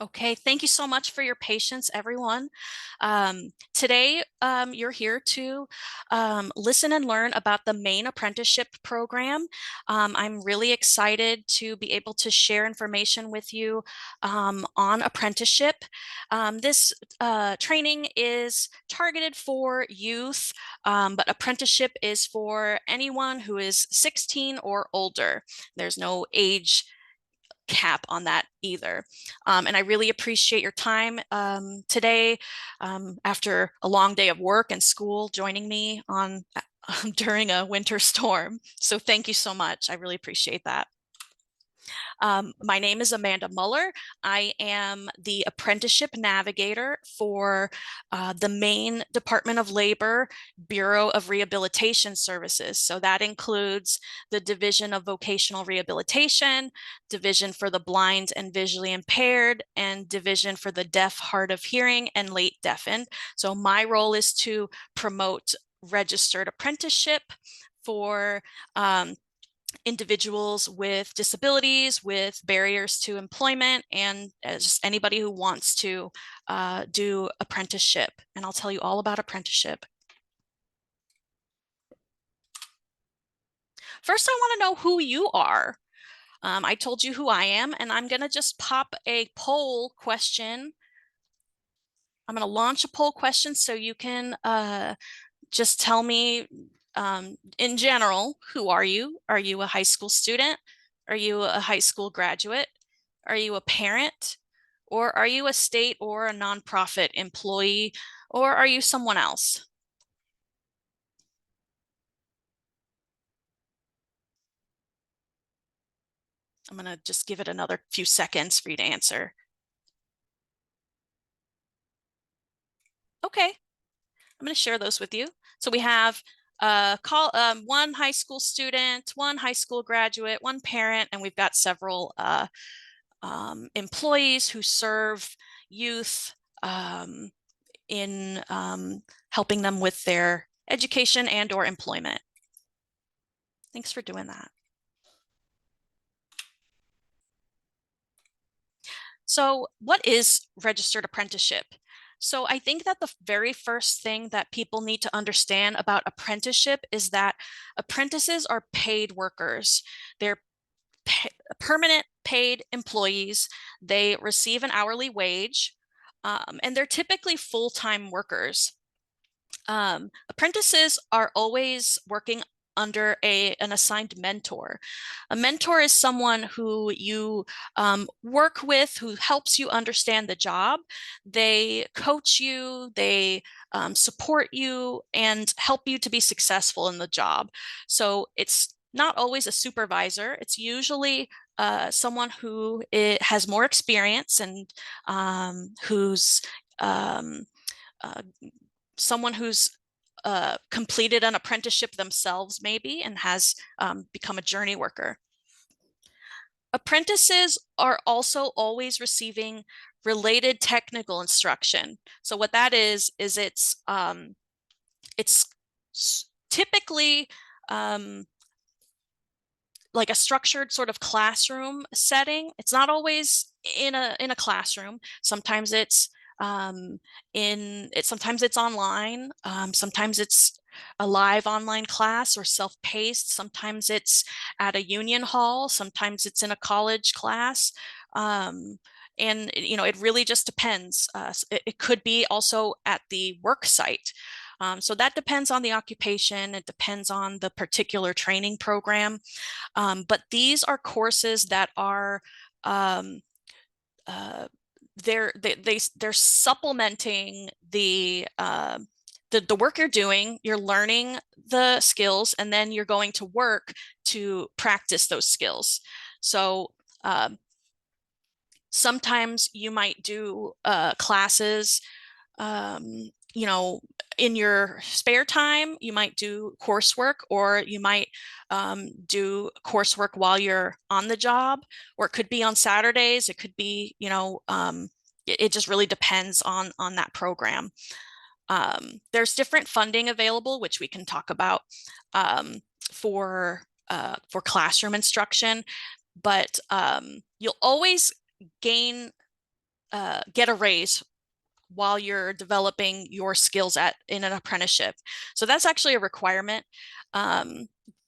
Okay, thank you so much for your patience, everyone. Today, you're here to listen and learn about the Maine Apprenticeship Program. I'm really excited to be able to share information with you on apprenticeship. This training is targeted for youth, but apprenticeship is for anyone who is 16 or older. There's no age cap on that either. And I really appreciate your time today after a long day of work and school, joining me on during a winter storm. So thank you so much. I really appreciate that. My name is Amanda Muller. I am the apprenticeship navigator for the Maine Department of Labor Bureau of Rehabilitation Services. So that includes the Division of Vocational Rehabilitation, Division for the Blind and Visually Impaired, and Division for the Deaf, Hard of Hearing, and Late Deafened. So my role is to promote registered apprenticeship for individuals with disabilities, with barriers to employment, and just anybody who wants to do apprenticeship. And I'll tell you all about apprenticeship. First, I want to know who you are. I told you who I am, and I'm going to just pop a poll question. I'm going to launch a poll question so you can just tell me in general, who are you? Are you a high school student? Are you a high school graduate? Are you a parent? Or are you a state or a nonprofit employee? Or are you someone else? I'm going to just give it another few seconds for you to answer. Okay, I'm going to share those with you. So we have one high school student, one high school graduate, one parent, and we've got several employees who serve youth in helping them with their education and or employment. Thanks for doing that. So what is registered apprenticeship? So I think that the very first thing that people need to understand about apprenticeship is that apprentices are paid workers. They're permanent paid employees. They receive an hourly wage, and they're typically full-time workers. Apprentices are always working under an assigned mentor. A mentor is someone who you work with, who helps you understand the job. They coach you, they support you, and help you to be successful in the job. So it's not always a supervisor. It's usually someone who has more experience and who's um, uh, someone who's completed an apprenticeship themselves, maybe, and has become a journey worker. Apprentices are also always receiving related technical instruction. So what that is it's typically like a structured sort of classroom setting. It's not always in a classroom. Sometimes it's sometimes it's online. Sometimes it's a live online class or self-paced. Sometimes it's at a union hall. Sometimes it's in a college class. And it really just depends. It could be also at the work site. So that depends on the occupation. It depends on the particular training program. But these are courses that are um, uh, they're supplementing the work you're doing. You're learning the skills, and then you're going to work to practice those skills. So um, sometimes you might do classes you know, in your spare time, you might do coursework, or you might do coursework while you're on the job, or it could be on Saturdays. It could be, it just really depends on that program. There's different funding available, which we can talk about um, for classroom instruction, but you'll always gain get a raise while you're developing your skills in an apprenticeship. So that's actually a requirement.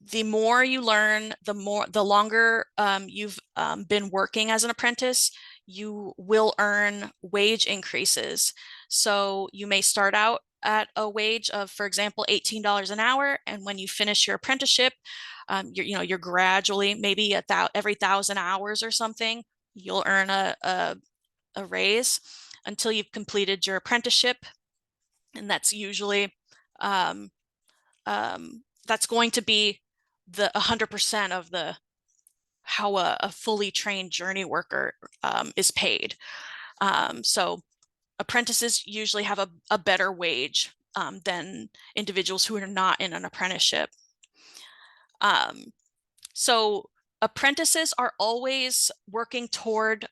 The more you learn, the longer you've been working as an apprentice, you will earn wage increases. So you may start out at a wage of, for example, $18 an hour, and when you finish your apprenticeship, you're gradually, maybe every 1,000 hours or something, you'll earn a raise until you've completed your apprenticeship. And that's usually um, that's going to be the 100% of the how a fully trained journey worker is paid. So apprentices usually have a better wage than individuals who are not in an apprenticeship. So apprentices are always working toward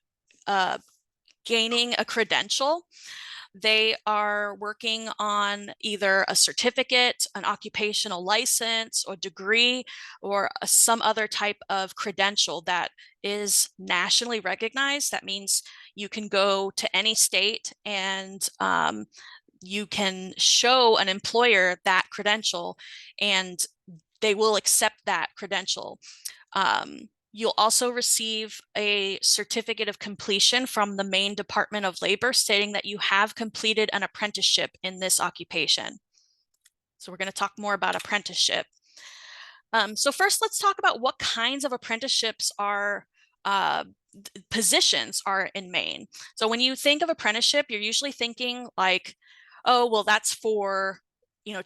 gaining a credential. They are working on either a certificate, an occupational license or degree, or some other type of credential that is nationally recognized. That means you can go to any state and you can show an employer that credential and they will accept that credential. You'll also receive a certificate of completion from the Maine Department of Labor stating that you have completed an apprenticeship in this occupation. So we're going to talk more about apprenticeship. So first, let's talk about what kinds of apprenticeships positions are in Maine. So when you think of apprenticeship, you're usually thinking like, oh, well, that's for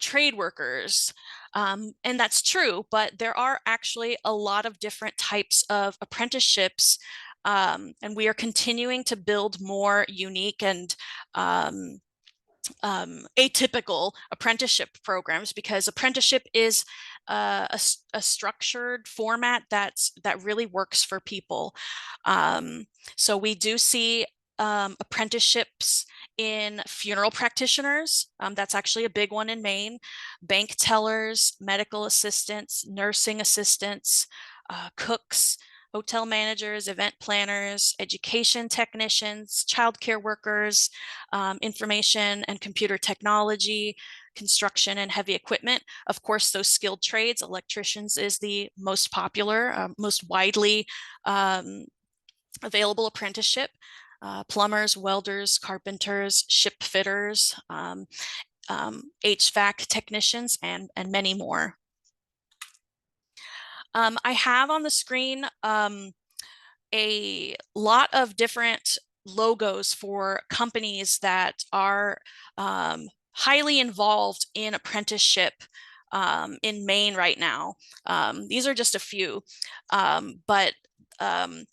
trade workers. And that's true, but there are actually a lot of different types of apprenticeships. And we are continuing to build more unique and atypical apprenticeship programs because apprenticeship is a structured format that really works for people. So we do see apprenticeships in funeral practitioners. That's actually a big one in Maine. Bank tellers, medical assistants, nursing assistants, cooks, hotel managers, event planners, education technicians, childcare workers, information and computer technology, construction and heavy equipment. Of course, those skilled trades, electricians is the most popular, most widely available apprenticeship. Plumbers, welders, carpenters, ship fitters, HVAC technicians, and many more. I have on the screen a lot of different logos for companies that are highly involved in apprenticeship in Maine right now. These are just a few, but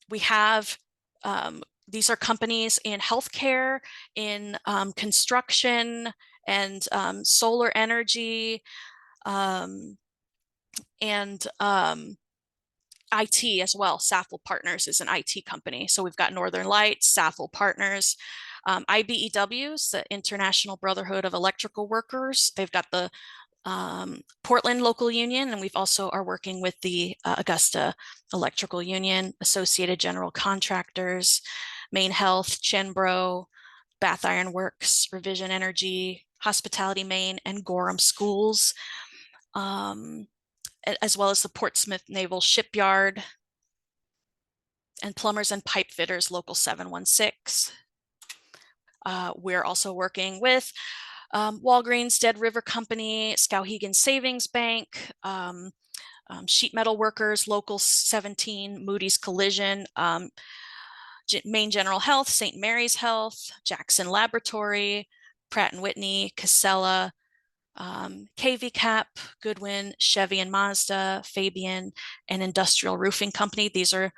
we have these are companies in healthcare, in construction, and solar energy, and IT as well. Safel Partners is an IT company. So we've got Northern Lights, Safel Partners, IBEWs, the International Brotherhood of Electrical Workers. They've got the Portland Local Union, and we've also are working with the Augusta Electrical Union, Associated General Contractors, Maine Health, Chenbro, Bath Iron Works, Revision Energy, Hospitality Maine, and Gorham Schools. As well as the Portsmouth Naval Shipyard, and Plumbers and Pipe Fitters Local 716. We're also working with Walgreens, Dead River Company, Skowhegan Savings Bank, Sheet Metal Workers Local 17, Moody's Collision, Maine General Health, St. Mary's Health, Jackson Laboratory, Pratt & Whitney, Casella, KV-Cap, Goodwin, Chevy and Mazda, Fabian, and Industrial Roofing Company. These are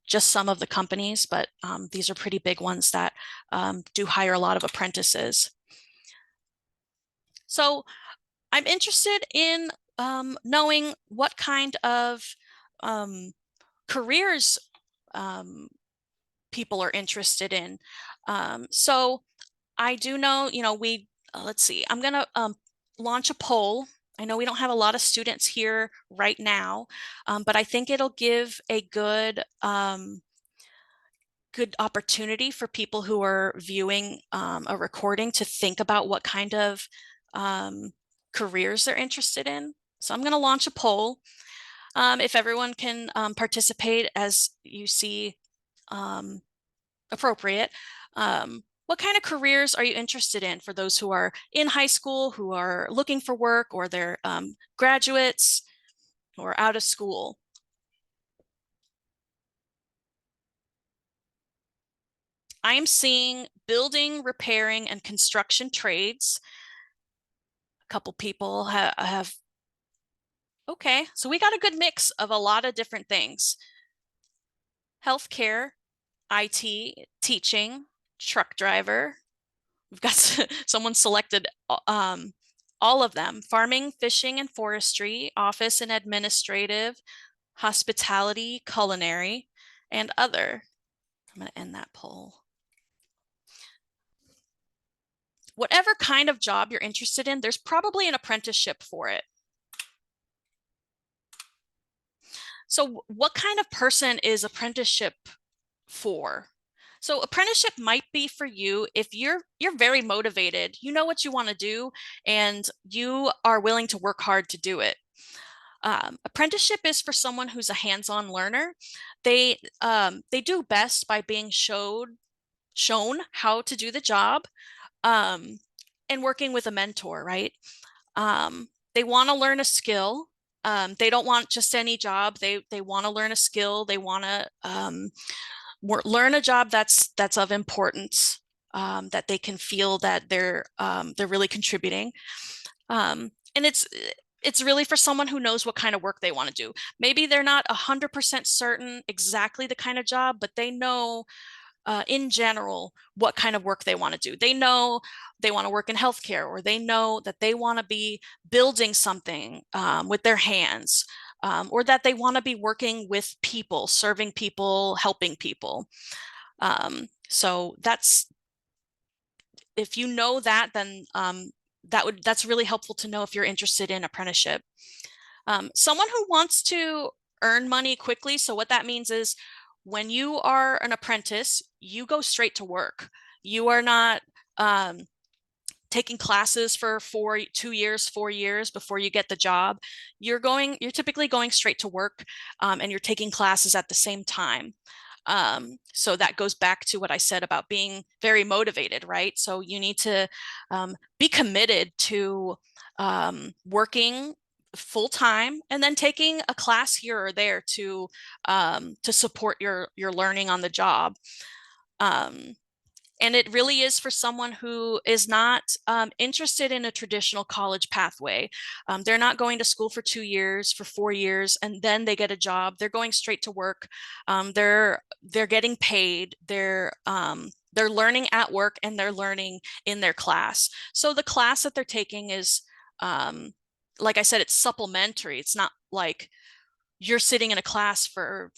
just some of the companies, but these are pretty big ones that do hire a lot of apprentices. So I'm interested in knowing what kind of careers people are interested in. So I do know, let's see, I'm going to launch a poll. I know we don't have a lot of students here right now, but I think it'll give a good good opportunity for people who are viewing a recording to think about what kind of careers they're interested in. So I'm going to launch a poll. If everyone can participate as you see appropriate. What kind of careers are you interested in for those who are in high school, who are looking for work, or they're graduates or out of school? I am seeing building, repairing, and construction trades. A couple people have, okay, so we got a good mix of a lot of different things. Healthcare, IT, teaching, truck driver. We've got someone selected all of them: farming, fishing, and forestry, office and administrative, hospitality, culinary, and other. I'm going to end that poll. Whatever kind of job you're interested in, there's probably an apprenticeship for it. So what kind of person is apprenticeship for? So apprenticeship might be for you if you're very motivated, you know what you want to do, and you are willing to work hard to do it. Apprenticeship is for someone who's a hands-on learner. They do best by being shown how to do the job, and working with a mentor, right? They want to learn a skill. They don't want just any job. They want to learn a skill. They want to learn a job that's of importance, that they can feel that they're really contributing. And it's really for someone who knows what kind of work they want to do. Maybe they're not 100% certain exactly the kind of job, but they know in general what kind of work they want to do. They know they want to work in healthcare, or they know that they want to be building something with their hands, or that they want to be working with people, serving people, helping people. So if you know that, then that's really helpful to know if you're interested in apprenticeship. Someone who wants to earn money quickly. So what that means is when you are an apprentice, you go straight to work. You are not taking classes for 2 years, 4 years before you get the job. You're typically going straight to work, and you're taking classes at the same time. So that goes back to what I said about being very motivated, right? So you need to be committed to working full time and then taking a class here or there to support your learning on the job. And it really is for someone who is not interested in a traditional college pathway. They're not going to school for 2 years, for 4 years, and then they get a job. They're going straight to work. They're getting paid. They're learning at work, and they're learning in their class. So the class that they're taking is, like I said, it's supplementary. It's not like you're sitting in a class for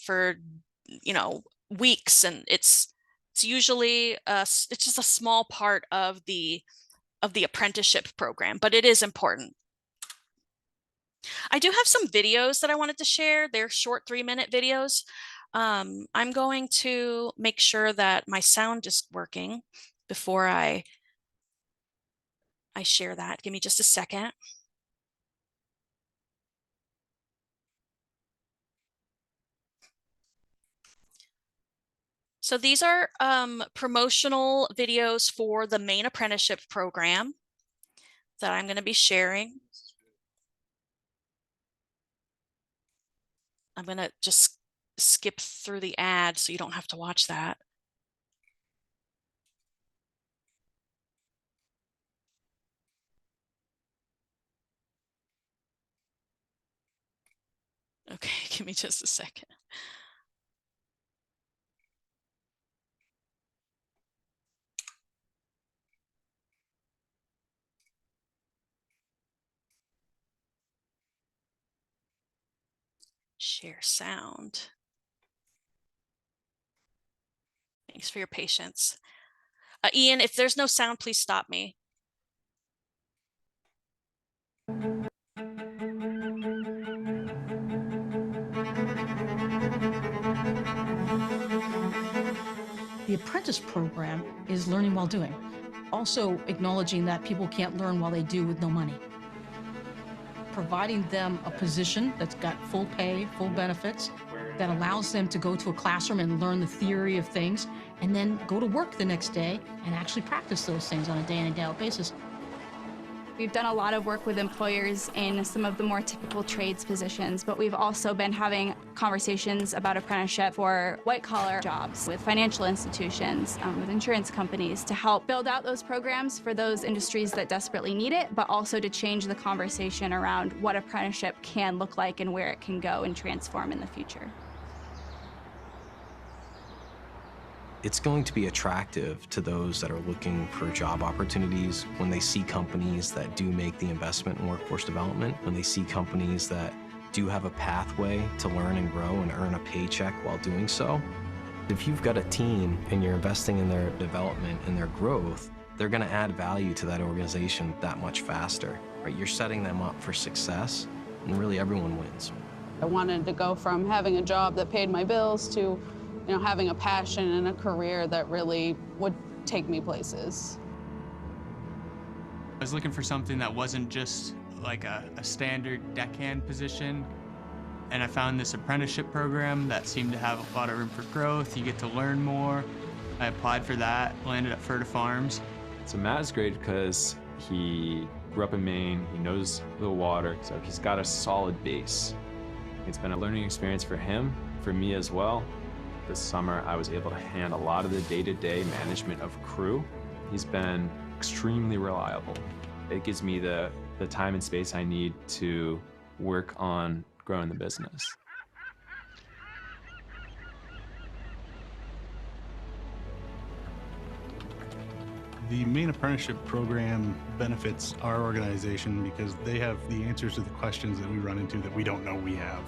weeks, and it's usually it's just a small part of the apprenticeship program, but it is important. I do have some videos that I wanted to share. They're short 3-minute videos. I'm going to make sure that my sound is working before I share that. Give me just a second. So these are promotional videos for the Maine Apprenticeship Program that I'm going to be sharing. I'm going to just skip through the ad so you don't have to watch that. Okay, give me just a second. Share sound. Thanks for your patience. Ian, if there's no sound, please stop me. The apprentice program is learning while doing. Also acknowledging that people can't learn while they do with no money. Providing them a position that's got full pay, full benefits, that allows them to go to a classroom and learn the theory of things, and then go to work the next day and actually practice those things on a day-in and day-out basis. We've done a lot of work with employers in some of the more typical trades positions, but we've also been having conversations about apprenticeship for white-collar jobs with financial institutions, with insurance companies, to help build out those programs for those industries that desperately need it, but also to change the conversation around what apprenticeship can look like and where it can go and transform in the future. It's going to be attractive to those that are looking for job opportunities when they see companies that do make the investment in workforce development, when they see companies that do have a pathway to learn and grow and earn a paycheck while doing so. If you've got a team and you're investing in their development and their growth, they're going to add value to that organization that much faster. Right? You're setting them up for success, and really everyone wins. I wanted to go from having a job that paid my bills to having a passion and a career that really would take me places. I was looking for something that wasn't just like a standard deckhand position, and I found this apprenticeship program that seemed to have a lot of room for growth. You get to learn more. I applied for that, landed at Ferta Farms. So Matt is great because he grew up in Maine, he knows the water, so he's got a solid base. It's been a learning experience for him, for me as well. This summer, I was able to hand a lot of the day-to-day management of crew. He's been extremely reliable. It gives me the time and space I need to work on growing the business. The Maine Apprenticeship Program benefits our organization because they have the answers to the questions that we run into that we don't know we have.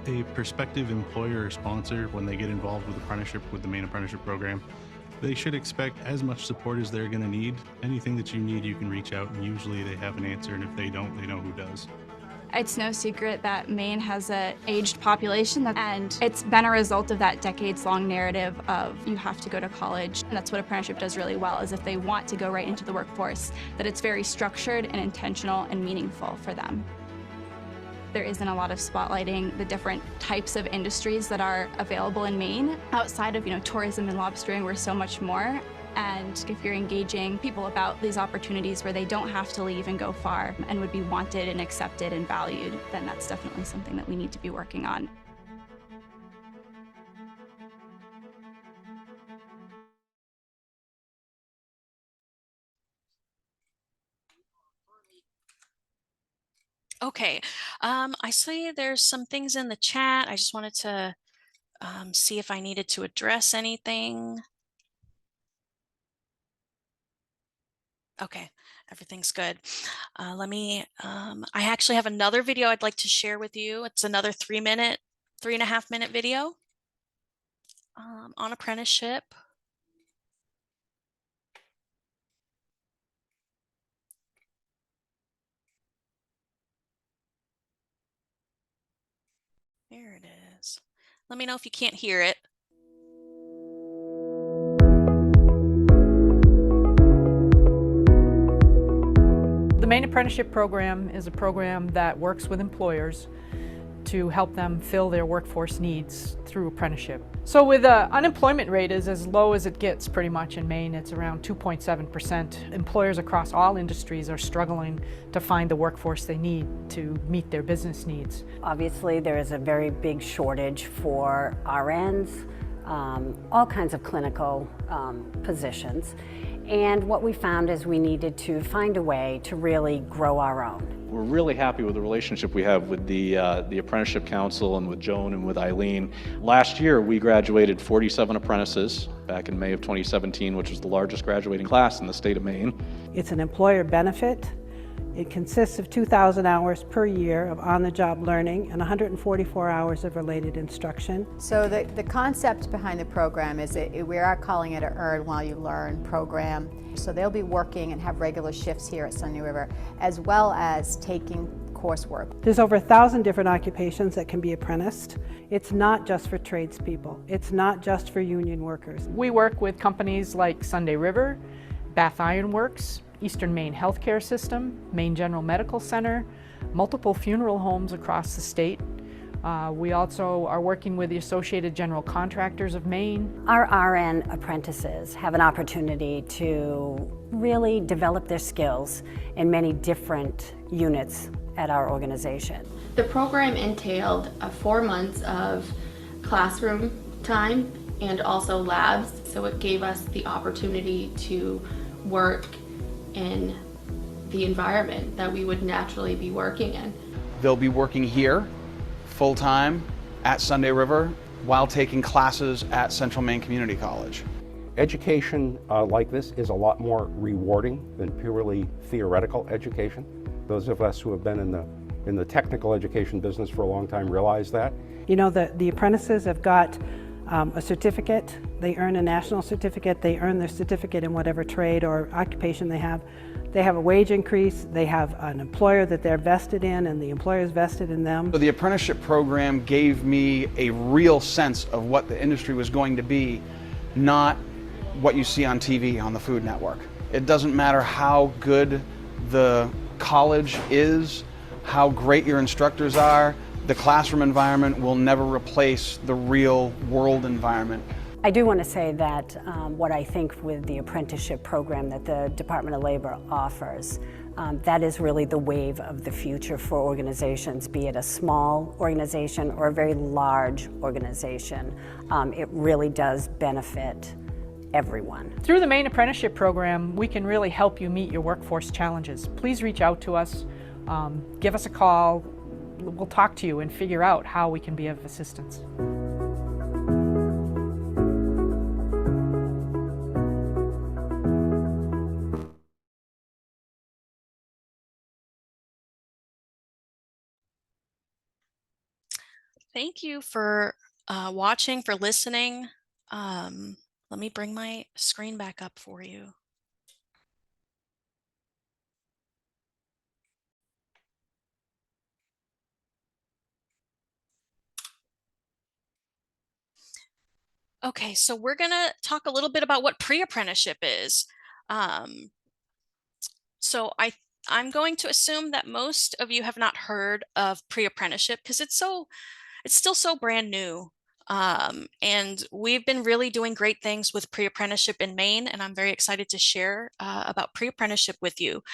A prospective employer or sponsor, when they get involved with apprenticeship with the Maine Apprenticeship Program, they should expect as much support as they're going to need. Anything that you need, you can reach out, and usually they have an answer, and if they don't, they know who does. It's no secret that Maine has an aged population, and it's been a result of that decades-long narrative of you have to go to college. And that's what apprenticeship does really well, is if they want to go right into the workforce, that it's very structured and intentional and meaningful for them. There isn't a lot of spotlighting the different types of industries that are available in Maine. Outside of tourism and lobstering, we're so much more. And if you're engaging people about these opportunities where they don't have to leave and go far and would be wanted and accepted and valued, then that's definitely something that we need to be working on. Okay, I see there's some things in the chat. I just wanted to see if I needed to address anything. Okay, everything's good. I actually have another video I'd like to share with you. It's another 3.5 minute video on apprenticeship. There it is. Let me know if you can't hear it. The Maine Apprenticeship Program is a program that works with employers to help them fill their workforce needs through apprenticeship. So with the unemployment rate is as low as it gets pretty much in Maine. It's around 2.7%. Employers across all industries are struggling to find the workforce they need to meet their business needs. Obviously there is a very big shortage for RNs, all kinds of clinical positions. And what we found is we needed to find a way to really grow our own. We're really happy with the relationship we have with the Apprenticeship Council and with Joan and with Eileen. Last year we graduated 47 apprentices back in May of 2017, which was the largest graduating class in the state of Maine. It's an employer benefit. It consists of 2,000 hours per year of on-the-job learning and 144 hours of related instruction. So the concept behind the program is that we are calling it an Earn While You Learn program. So they'll be working and have regular shifts here at Sunday River, as well as taking coursework. There's over 1,000 different occupations that can be apprenticed. It's not just for tradespeople. It's not just for union workers. We work with companies like Sunday River, Bath Iron Works, Eastern Maine Healthcare System, Maine General Medical Center, multiple funeral homes across the state. We also are working with the Associated General Contractors of Maine. Our RN apprentices have an opportunity to really develop their skills in many different units at our organization. The program entailed 4 months of classroom time and also labs, so it gave us the opportunity to work in the environment that we would naturally be working in. They'll be working here full-time at Sunday River while taking classes at Central Maine Community College. Education like this is a lot more rewarding than purely theoretical education. Those of us who have been in the technical education business for a long time realize that. You know, the apprentices have got a certificate. They earn a national certificate. They earn their certificate in whatever trade or occupation they have. They have a wage increase. They have an employer that they're vested in, and the employer is vested in them. So the apprenticeship program gave me a real sense of what the industry was going to be, not what you see on TV on the Food Network. It doesn't matter how good the college is, how great your instructors are, the classroom environment will never replace the real world environment. I do want to say that what I think with the apprenticeship program that the Department of Labor offers, that is really the wave of the future for organizations, be it a small organization or a very large organization. It really does benefit everyone. Through the Maine Apprenticeship Program, we can really help you meet your workforce challenges. Please reach out to us, give us a call. We'll talk to you and figure out how we can be of assistance. Thank you for watching, for listening. Let me bring my screen back up for you. Okay, so we're going to talk a little bit about what pre-apprenticeship is. So I'm going to assume that most of you have not heard of pre-apprenticeship because it's still so brand new. And we've been really doing great things with pre-apprenticeship in Maine, and I'm very excited to share about pre-apprenticeship with you.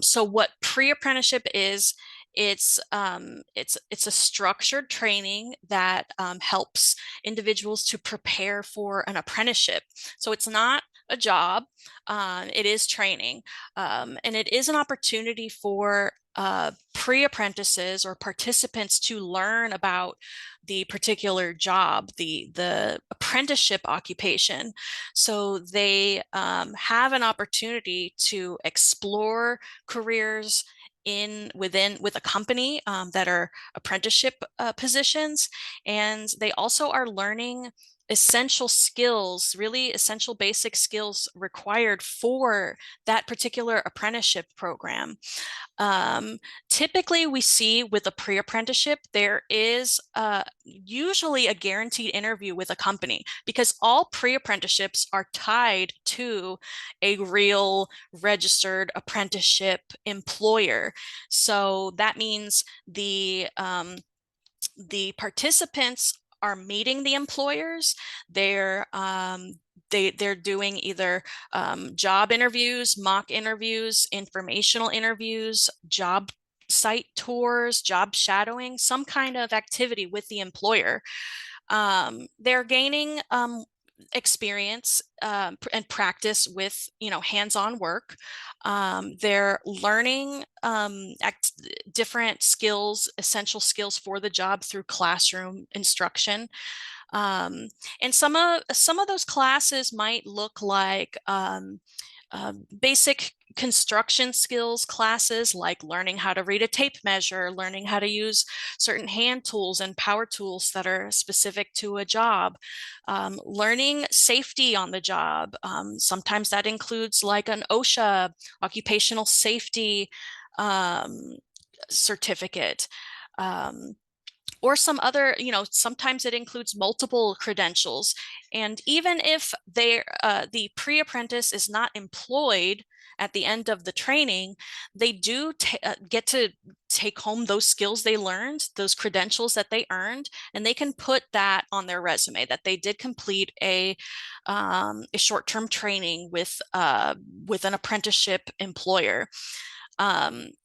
So what pre-apprenticeship is, it's a structured training that helps individuals to prepare for an apprenticeship. So it's not a job, it is training, and it is an opportunity for pre-apprentices or participants to learn about the particular job, the apprenticeship occupation. So they have an opportunity to explore careers with a company that are apprenticeship positions, and they also are learning essential skills, really essential basic skills required for that particular apprenticeship program. Typically we see with a pre-apprenticeship, there is usually a guaranteed interview with a company because all pre-apprenticeships are tied to a real registered apprenticeship employer. So that means the participants are meeting the employers. They're doing either job interviews, mock interviews, informational interviews, job site tours, job shadowing, some kind of activity with the employer. They're gaining experience and practice with hands-on work. They're learning different skills, essential skills for the job through classroom instruction. And some of those classes might look like basic construction skills classes, like learning how to read a tape measure, learning how to use certain hand tools and power tools that are specific to a job, learning safety on the job. Sometimes that includes like an OSHA, occupational safety certificate. Or some other, sometimes it includes multiple credentials. And even if the pre-apprentice is not employed at the end of the training, they do get to take home those skills they learned, those credentials that they earned, and they can put that on their resume that they did complete a short-term training with an apprenticeship employer.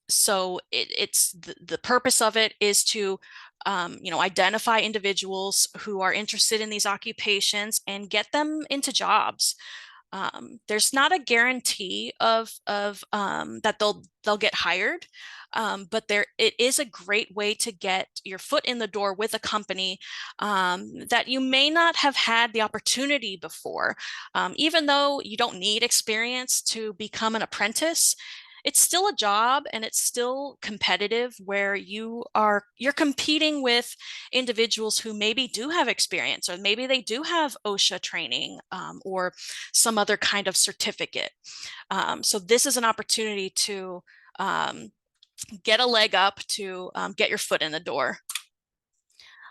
So it's the purpose of it is to identify individuals who are interested in these occupations and get them into jobs. There's not a guarantee of that they'll get hired, but it is a great way to get your foot in the door with a company that you may not have had the opportunity before. Even though you don't need experience to become an apprentice, it's still a job and it's still competitive, where you're competing with individuals who maybe do have experience, or maybe they do have OSHA training or some other kind of certificate. So this is an opportunity to get a leg up, to get your foot in the door.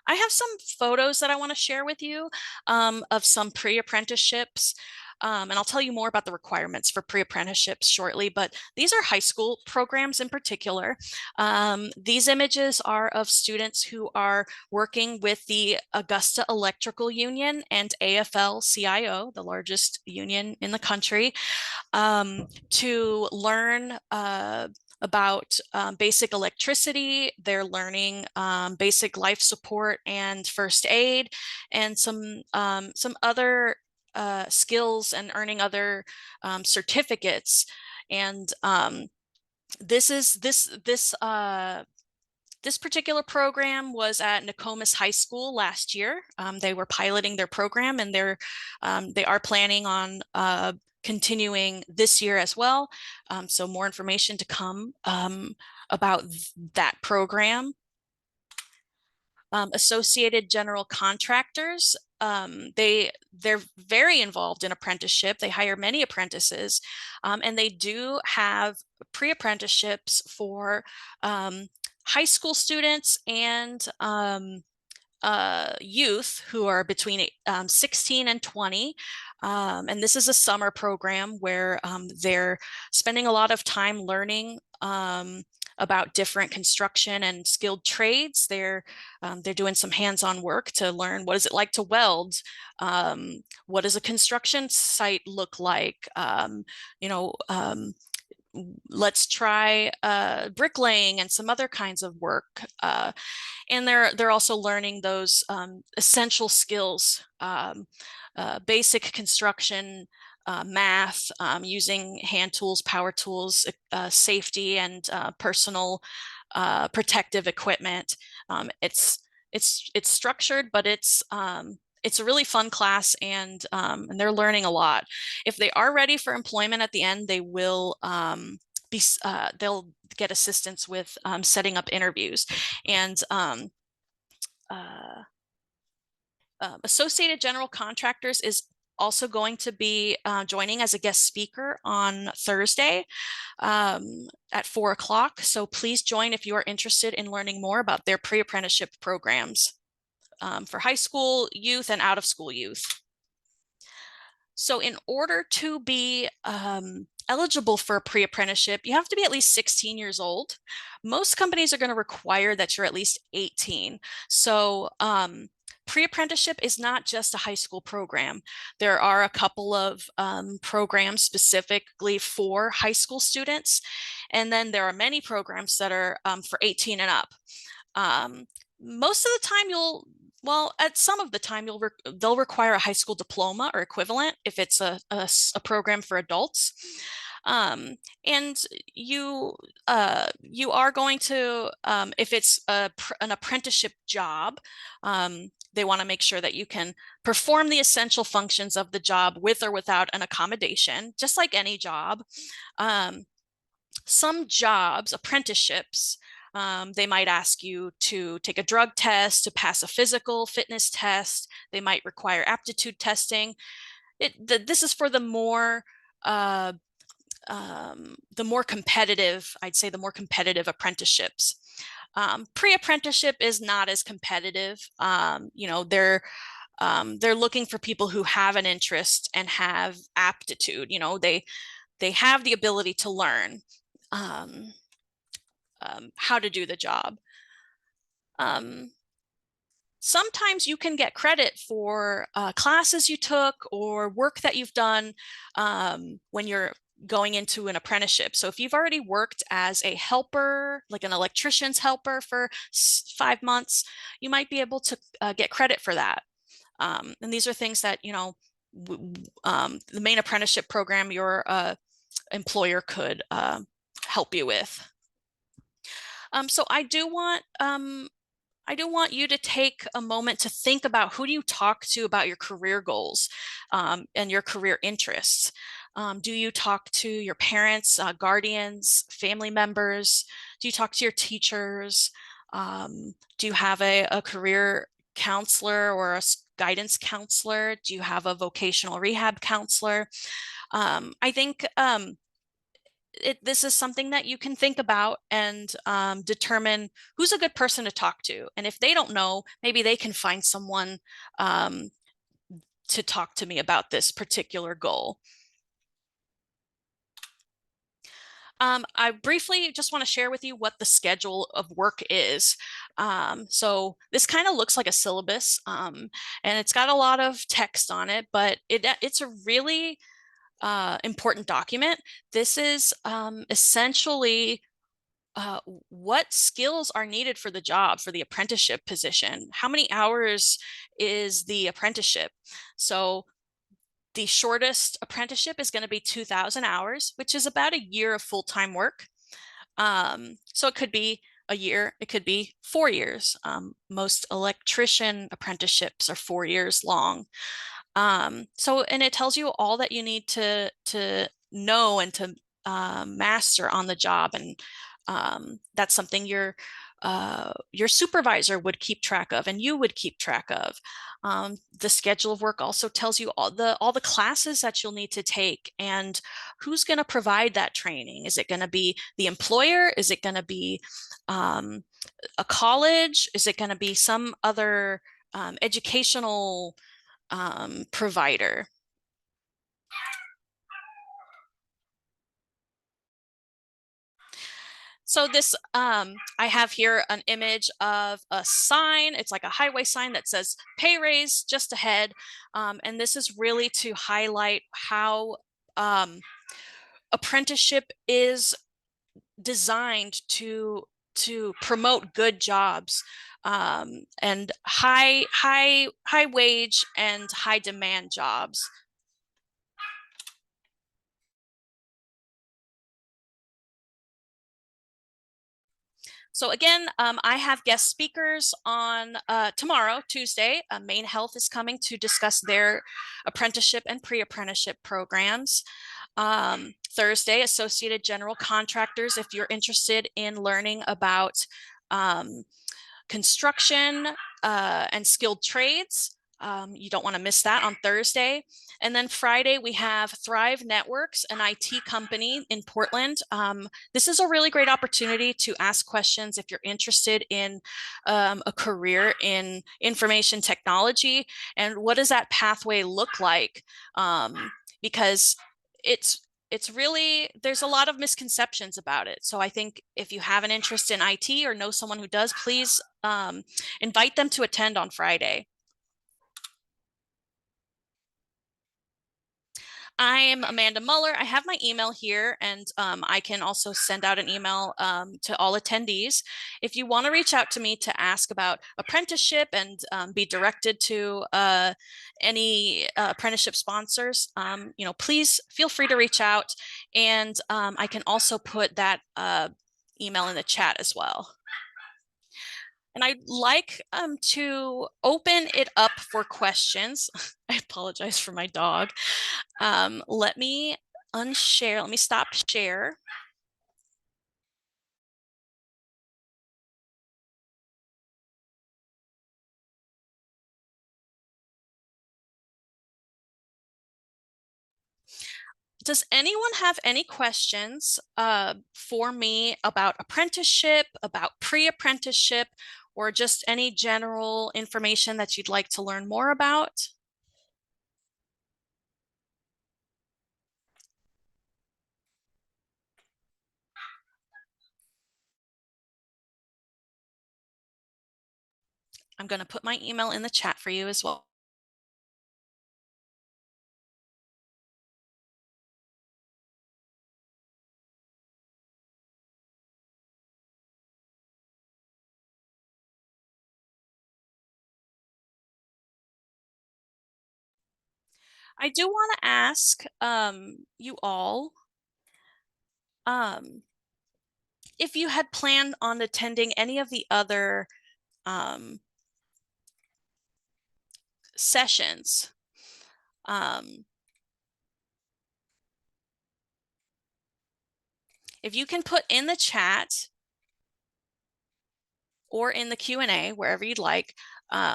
I have some photos that I want to share with you of some pre-apprenticeships. And I'll tell you more about the requirements for pre-apprenticeships shortly, but these are high school programs in particular. These images are of students who are working with the Augusta Electrical Union and AFL-CIO, the largest union in the country, to learn about basic electricity. They're learning basic life support and first aid, and some other skills, and earning other certificates. And this particular program was at Nokomis High School last year. They were piloting their program, and they are planning on continuing this year as well. So more information to come about that program. Associated General Contractors, they're very involved in apprenticeship. They hire many apprentices, and they do have pre-apprenticeships for high school students and youth who are between 16 and 20. And this is a summer program where they're spending a lot of time learning about different construction and skilled trades. They're doing some hands-on work to learn what is it like to weld, what does a construction site look like, let's try bricklaying and some other kinds of work. And they're also learning those essential skills, basic construction, math, using hand tools, power tools, safety, and personal protective equipment. It's structured, but it's a really fun class, and they're learning a lot. If they are ready for employment at the end, they will they'll get assistance with setting up interviews. And Associated General Contractors is also going to be joining as a guest speaker on Thursday at 4 o'clock. So please join if you are interested in learning more about their pre-apprenticeship programs for high school youth and out of school youth. So in order to be eligible for a pre-apprenticeship, you have to be at least 16 years old. Most companies are going to require that you're at least 18. So pre-apprenticeship is not just a high school program. There are a couple of programs specifically for high school students. And then there are many programs that are for 18 and up. Most of the time at some of the time they'll require a high school diploma or equivalent if it's a program for adults. And you are going to, if it's an apprenticeship job, they want to make sure that you can perform the essential functions of the job with or without an accommodation, just like any job. Some jobs, apprenticeships, they might ask you to take a drug test, to pass a physical fitness test. They might require aptitude testing. This is for the more the more competitive, I'd say the more competitive apprenticeships. Pre-apprenticeship is not as competitive. You know, they're looking for people who have an interest and have aptitude. You know, they have the ability to learn how to do the job. Sometimes you can get credit for classes you took or work that you've done when you're going into an apprenticeship. So if you've already worked as a helper, like an electrician's helper for 5 months, you might be able to get credit for that. And these are things that, you know, the Maine apprenticeship program, your employer could help you with. So I do want you to take a moment to think about who do you talk to about your career goals and your career interests. Do you talk to your parents, guardians, family members? Do you talk to your teachers? Do you have a career counselor or a guidance counselor? Do you have a vocational rehab counselor? I think this is something that you can think about and determine who's a good person to talk to. And if they don't know, maybe they can find someone to talk to me about this particular goal. I briefly just want to share with you what the schedule of work is. So this kind of looks like a syllabus, and it's got a lot of text on it, but it's a really important document. This is essentially what skills are needed for the job, for the apprenticeship position. How many hours is the apprenticeship? So the shortest apprenticeship is going to be 2,000 hours, which is about a year of full-time work. So it could be a year, it could be 4 years. Most electrician apprenticeships are 4 years long. And it tells you all that you need to know and to master on the job. And that's something your supervisor would keep track of and you would keep track of. The schedule of work also tells you all the classes that you'll need to take and who's going to provide that training. Is it going to be the employer? Is it going to be a college? Is it going to be some other educational provider? So this, I have here an image of a sign. It's like a highway sign that says pay raise just ahead. And this is really to highlight how apprenticeship is designed to promote good jobs and high wage and high demand jobs. So again, I have guest speakers on tomorrow, Tuesday. Maine Health is coming to discuss their apprenticeship and pre-apprenticeship programs. Thursday, Associated General Contractors, if you're interested in learning about construction and skilled trades, you don't want to miss that on Thursday. And then Friday, we have Thrive Networks, an IT company in Portland. This is a really great opportunity to ask questions if you're interested in a career in information technology and what does that pathway look like? Because it's really, there's a lot of misconceptions about it. So I think if you have an interest in IT or know someone who does, please invite them to attend on Friday. I am Amanda Muller. I have my email here, and I can also send out an email to all attendees. If you want to reach out to me to ask about apprenticeship and be directed to any apprenticeship sponsors, please feel free to reach out, and I can also put that email in the chat as well. And I'd like to open it up for questions. I apologize for my dog. Let me unshare. Let me stop share. Does anyone have any questions for me about apprenticeship, about pre-apprenticeship, or just any general information that you'd like to learn more about? I'm going to put my email in the chat for you as well. I do want to ask you all if you had planned on attending any of the other sessions. If you can put in the chat or in the Q&A, wherever you'd like,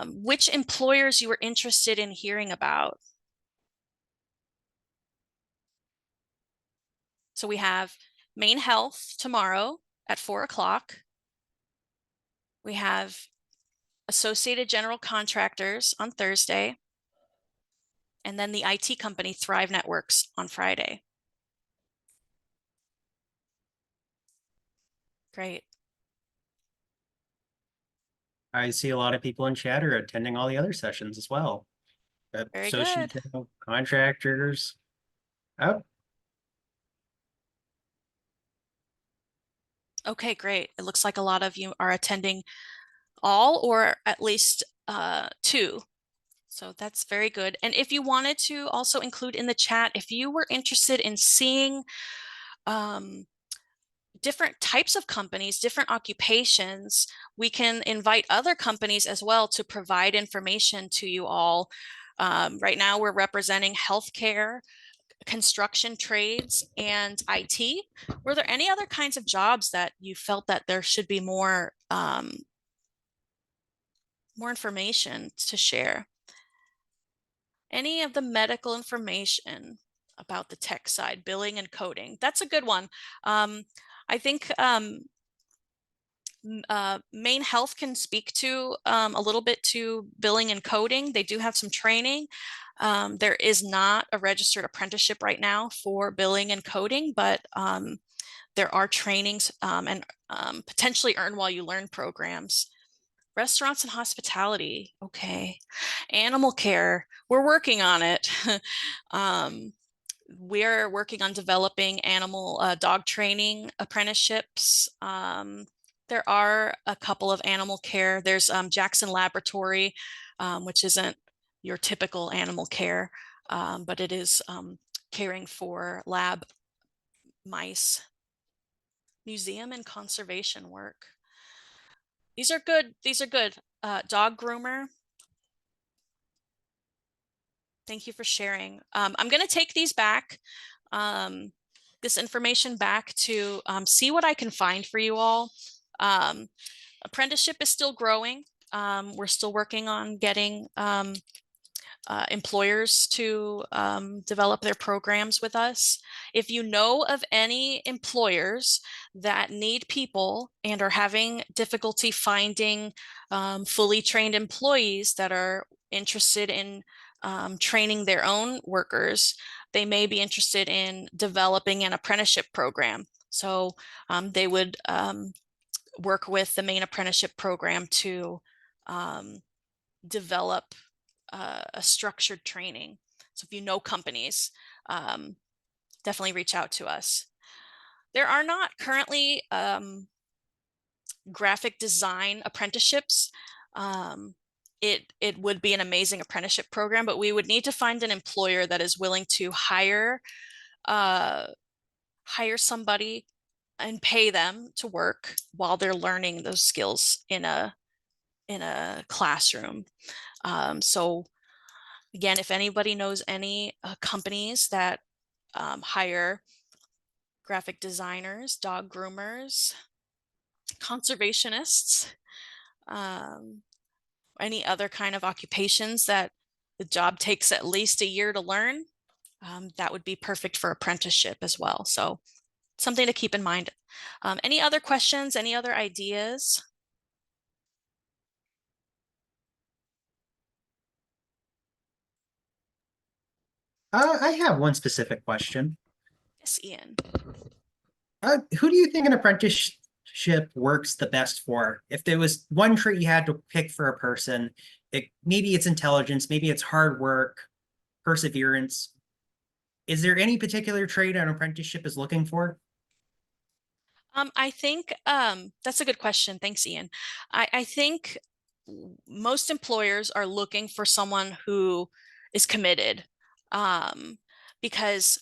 which employers you were interested in hearing about. So we have Maine Health tomorrow at 4 o'clock. We have Associated General Contractors on Thursday. And then the IT company Thrive Networks on Friday. Great. I see a lot of people in chat are attending all the other sessions as well. Very good. Contractors. Oh. Okay, great. It looks like a lot of you are attending all or at least 2. So that's very good. And if you wanted to also include in the chat, if you were interested in seeing different types of companies, different occupations, we can invite other companies as well to provide information to you all. Right now we're representing healthcare, construction trades, and IT. Were there any other kinds of jobs that you felt that there should be more information to share? Any of the medical information about the tech side, billing and coding? That's a good one. I think Maine Health can speak to a little bit to billing and coding. They do have some training. There is not a registered apprenticeship right now for billing and coding, but there are trainings and potentially earn while you learn programs. Restaurants and hospitality, okay. Animal care, we're working on it. We're working on developing animal dog training apprenticeships. There are a couple of animal care. There's Jackson Laboratory, which isn't your typical animal care, but it is caring for lab mice. Museum and conservation work. These are good. These are good. Dog groomer. Thank you for sharing. I'm going to take these back, this information back to see what I can find for you all. Apprenticeship is still growing. We're still working on getting employers to develop their programs with us. If you know of any employers that need people and are having difficulty finding fully trained employees that are interested in training their own workers, they may be interested in developing an apprenticeship program. So they would work with the Maine Apprenticeship Program to develop a structured training. So if you know companies, definitely reach out to us. There are not currently graphic design apprenticeships. It would be an amazing apprenticeship program, but we would need to find an employer that is willing to hire somebody and pay them to work while they're learning those skills in a classroom. So again, if anybody knows any companies that hire graphic designers, dog groomers, conservationists, any other kind of occupations that the job takes at least a year to learn, that would be perfect for apprenticeship as well. So something to keep in mind. Any other questions, any other ideas? I have one specific question. Yes, Ian. Who do you think an apprenticeship works the best for? If there was one trait you had to pick for a person, maybe it's intelligence, maybe it's hard work, perseverance. Is there any particular trait an apprenticeship is looking for? I think that's a good question. Thanks, Ian. I think most employers are looking for someone who is committed, because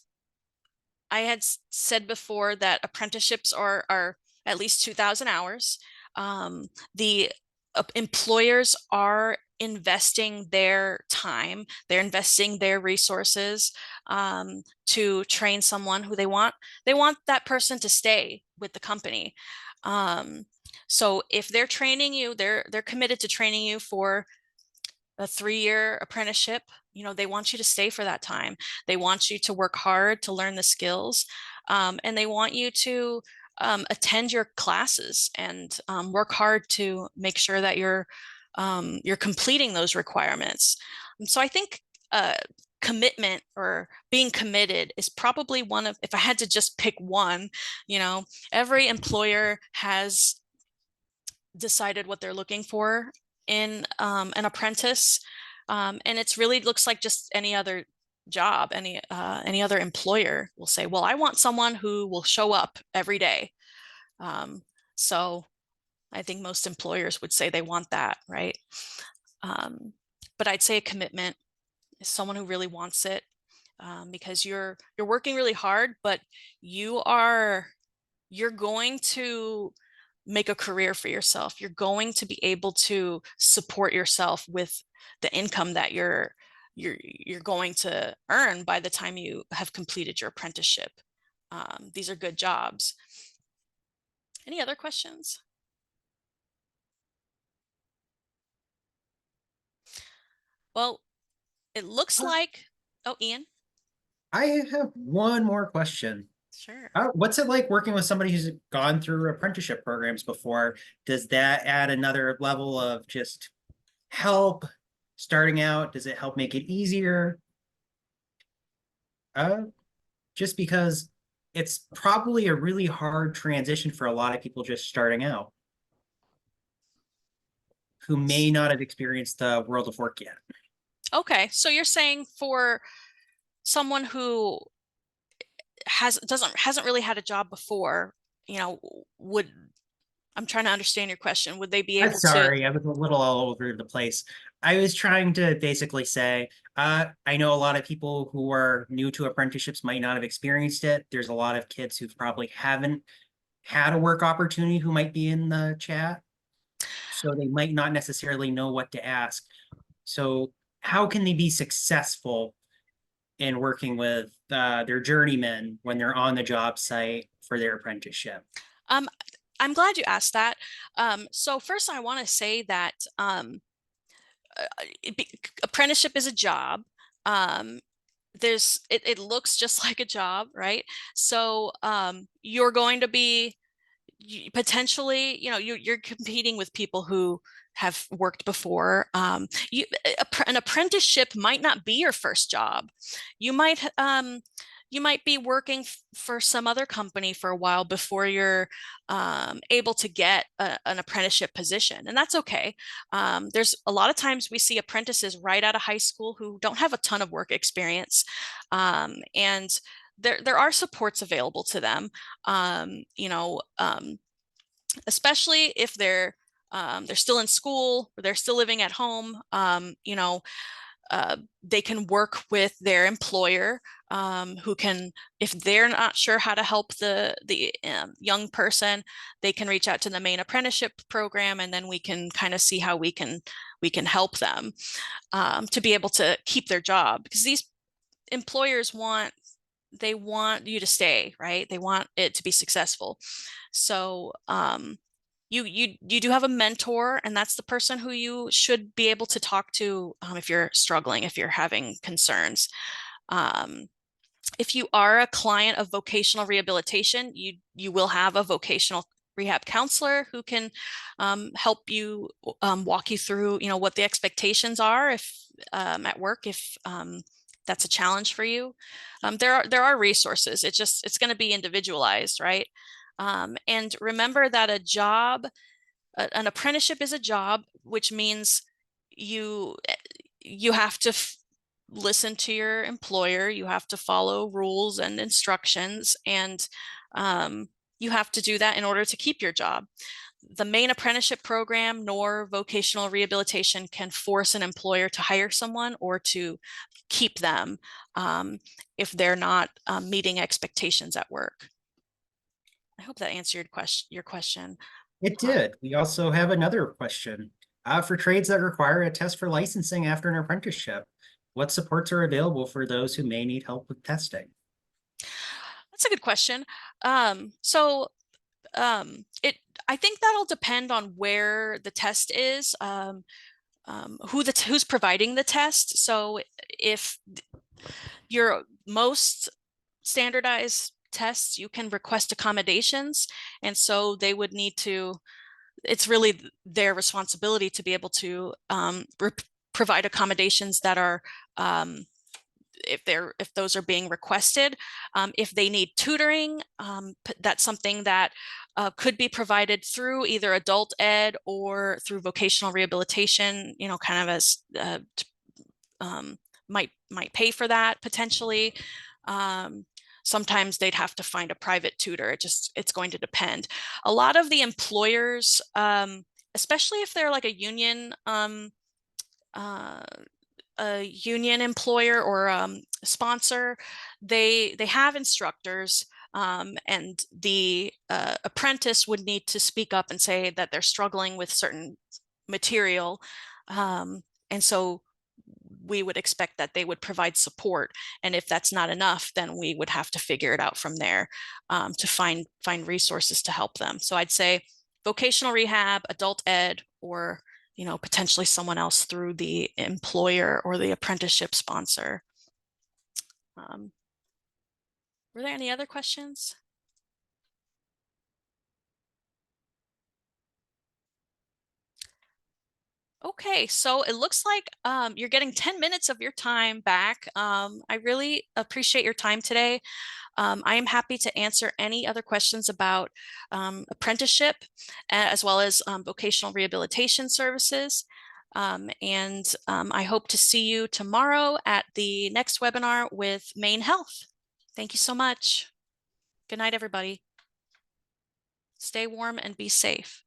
I had said before that apprenticeships are at least 2,000 hours. The employers are investing their time, they're investing their resources to train someone who they want. They want that person to stay with the company. So if they're training you, they're committed to training you for a 3-year apprenticeship. You know, they want you to stay for that time. They want you to work hard to learn the skills, and they want you to attend your classes and work hard to make sure that you're completing those requirements. And so I think commitment or being committed is probably one of, if I had to just pick one, you know, every employer has decided what they're looking for in an apprentice. And it's really looks like just any other job, any other employer will say, well, I want someone who will show up every day. So I think most employers would say they want that, right? But I'd say a commitment is someone who really wants it, because you're working really hard, but you're going to make a career for yourself. You're going to be able to support yourself with the income that you're going to earn by the time you have completed your apprenticeship. These are good jobs. Any other questions? Well, it looks like, oh, Ian. I have one more question. Sure. What's it like working with somebody who's gone through apprenticeship programs before? Does that add another level of just help starting out? Does it help make it easier? Just because it's probably a really hard transition for a lot of people just starting out who may not have experienced the world of work yet. Okay, so you're saying for someone who hasn't really had a job before, you know, I'm trying to understand your question. Would they be able to? Sorry, I was a little all over the place. I was trying to basically say, I know a lot of people who are new to apprenticeships might not have experienced it. There's a lot of kids who probably haven't had a work opportunity who might be in the chat. So they might not necessarily know what to ask. So how can they be successful in working with their journeymen when they're on the job site for their apprenticeship? I'm glad you asked that. So first I want to say that apprenticeship is a job. It looks just like a job, right? So you're going to be potentially, you know, you're competing with people who have worked before. An apprenticeship might not be your first job. You might be working for some other company for a while before you're able to get an apprenticeship position, and that's okay. There's a lot of times we see apprentices right out of high school who don't have a ton of work experience, and there are supports available to them, especially if they're still in school or they're still living at home. They can work with their employer, who can, if they're not sure how to help the young person, they can reach out to the Maine apprenticeship program, and then we can kind of see how we can help them to be able to keep their job, because these employers want you to stay, right? They want it to be successful. So you do have a mentor, and that's the person who you should be able to talk to if you're struggling, if you're having concerns. If you are a client of vocational rehabilitation, you will have a vocational rehab counselor who can help you walk you through, what the expectations are if at work, if that's a challenge for you. There are resources. It's going to be individualized, right? And remember that an apprenticeship is a job, which means you have to listen to your employer. You have to follow rules and instructions, and you have to do that in order to keep your job. The Maine apprenticeship program nor vocational rehabilitation can force an employer to hire someone or to keep them if they're not meeting expectations at work. I hope that answered your question. It did. We also have another question. For trades that require a test for licensing after an apprenticeship, what supports are available for those who may need help with testing? That's a good question. I think that'll depend on where the test is, who's providing the test. So if your most standardized tests, you can request accommodations, and so they would need to. It's really their responsibility to be able to provide accommodations that are if those are being requested. If they need tutoring, that's something that could be provided through either adult ed or through vocational rehabilitation, kind of as might pay for that potentially. Sometimes they'd have to find a private tutor. It's going to depend. A lot of the employers, especially if they're like a union employer or sponsor, they have instructors, and the apprentice would need to speak up and say that they're struggling with certain material, and so we would expect that they would provide support. And if that's not enough, then we would have to figure it out from there to find resources to help them. So I'd say vocational rehab, adult ed, or potentially someone else through the employer or the apprenticeship sponsor. Were there any other questions? Okay, so it looks like you're getting 10 minutes of your time back. I really appreciate your time today. I am happy to answer any other questions about apprenticeship, as well as vocational rehabilitation services. I hope to see you tomorrow at the next webinar with Maine Health. Thank you so much. Good night, everybody. Stay warm and be safe.